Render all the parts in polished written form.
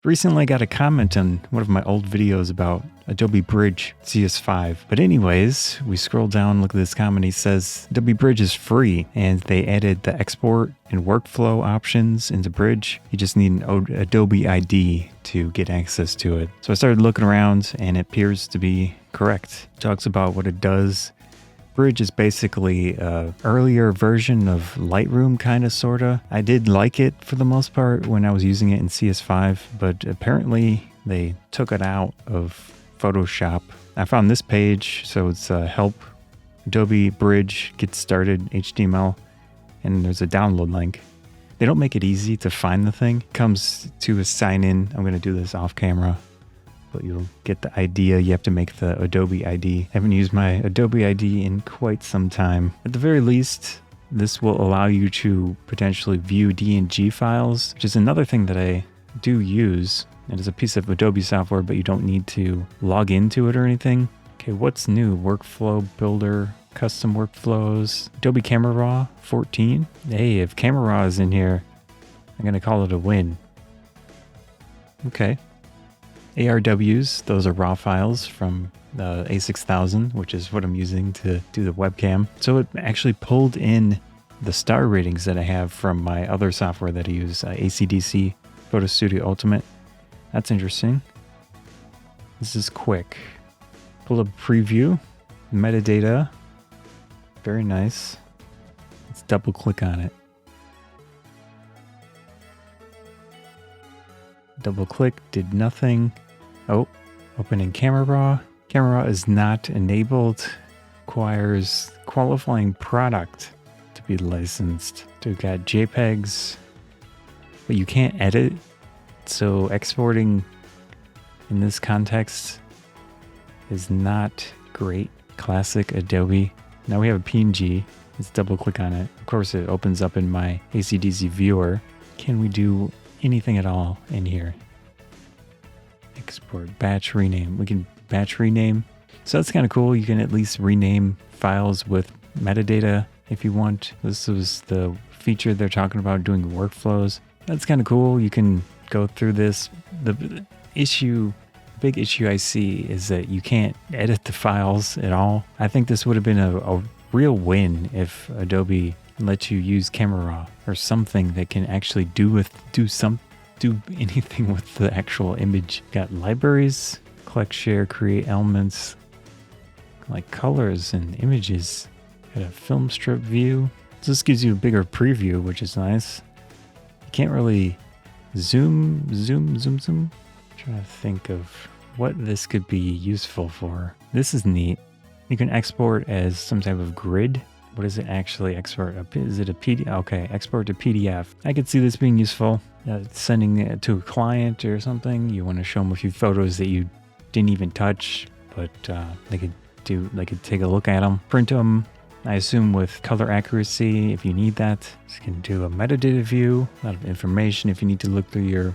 Recently I got a comment on one of my old videos about Adobe Bridge CS5. But anyways, we scroll down, look at this comment. He says Adobe Bridge is free and they added the export and workflow options into Bridge. You just need an Adobe ID to get access to it. So I started looking around and it appears to be correct. It talks about what it does. Bridge is basically an earlier version of Lightroom, kind of, sort of. I did like it for the most part when I was using it in CS5, but apparently they took it out of Photoshop. I found this page, so it's help Adobe Bridge get started HTML, and there's a download link. They don't make it easy to find the thing. It comes to a sign in. I'm going to do this off camera. But you'll get the idea. You have to make the Adobe ID. I haven't used my Adobe ID in quite some time. At the very least, this will allow you to potentially view DNG files, which is another thing that I do use. It is a piece of Adobe software, but you don't need to log into it or anything. Okay, what's new? Workflow Builder, custom workflows, Adobe Camera Raw 14. Hey, if Camera Raw is in here, I'm going to call it a win. Okay. ARWs, those are raw files from the A6000, which is what I'm using to do the webcam. So it actually pulled in the star ratings that I have from my other software that I use, ACDC Photo Studio Ultimate. That's interesting. This is quick. Pull up preview, metadata. Very nice. Let's double click on it. Double click, did nothing. Oh, opening Camera Raw. Camera Raw is not enabled. Requires qualifying product to be licensed. So we've got JPEGs, but you can't edit. So exporting in this context is not great. Classic Adobe. Now we have a PNG. Let's double click on it. Of course, it opens up in my ACDC viewer. Can we do anything at all in here? Export, batch rename. We can batch rename. So that's kind of cool. You can at least rename files with metadata if you want. This was the feature they're talking about, doing workflows. That's kind of cool. You can go through this. The big issue I see is that you can't edit the files at all. I think this would have been a real win if Adobe let you use Camera Raw or something that can actually do anything with the actual image. Got libraries, collect, share, create elements, like colors and images. Got a film strip view. So this gives you a bigger preview, which is nice. You can't really zoom. I'm trying to think of what this could be useful for. This is neat. You can export as some type of grid. What does it actually export? Is it a PDF? Okay, export to PDF. I could see this being useful. Sending it to a client or something. You want to show them a few photos that you didn't even touch, but they could take a look at them, print them. I assume with color accuracy, if you need that. You can do a metadata view, a lot of information if you need to look through your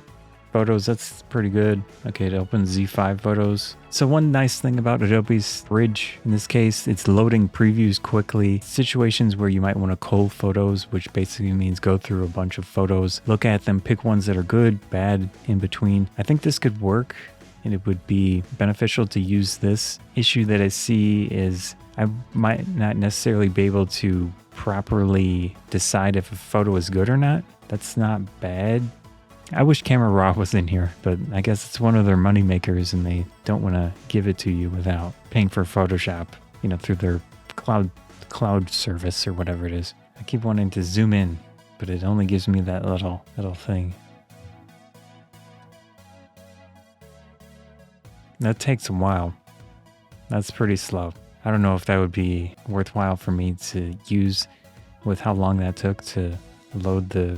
photos. That's pretty good. Okay, it opens Z5 photos. So one nice thing about Adobe's Bridge, in this case, it's loading previews quickly. Situations where you might want to cull photos, which basically means go through a bunch of photos, look at them, pick ones that are good, bad, in between. I think this could work and it would be beneficial to use this. Issue that I see is I might not necessarily be able to properly decide if a photo is good or not. That's not bad. I wish Camera Raw was in here, but I guess it's one of their money makers and they don't want to give it to you without paying for Photoshop, through their cloud service or whatever it is. I keep wanting to zoom in, but it only gives me that little thing. That takes a while. That's pretty slow. I don't know if that would be worthwhile for me to use with how long that took to load the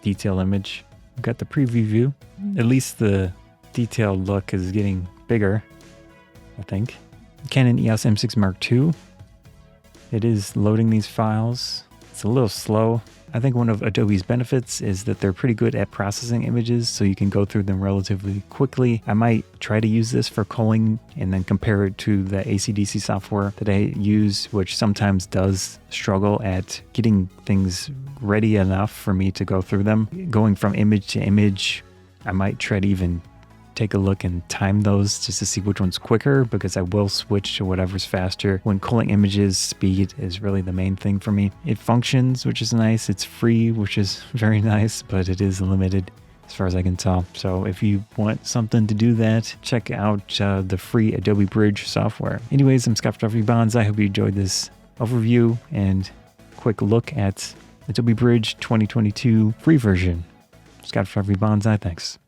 detail image. We've got the preview view. At least the detailed look is getting bigger, I think. Canon EOS M6 Mark II. It is loading these files. It's a little slow. I think one of Adobe's benefits is that they're pretty good at processing images, so you can go through them relatively quickly. I might try to use this for culling and then compare it to the ACDC software that I use, which sometimes does struggle at getting things ready enough for me to go through them. Going from image to image I might try to even take a look and time those just to see which one's quicker, because I will switch to whatever's faster. When culling images, speed is really the main thing for me. It functions, which is nice. It's free, which is very nice, but it is limited as far as I can tell. So if you want something to do that, check out the free Adobe Bridge software. Anyways, I'm Scott Photography Banzai. I hope you enjoyed this overview and quick look at Adobe Bridge 2022 free version. Scott Photography Banzai, thanks.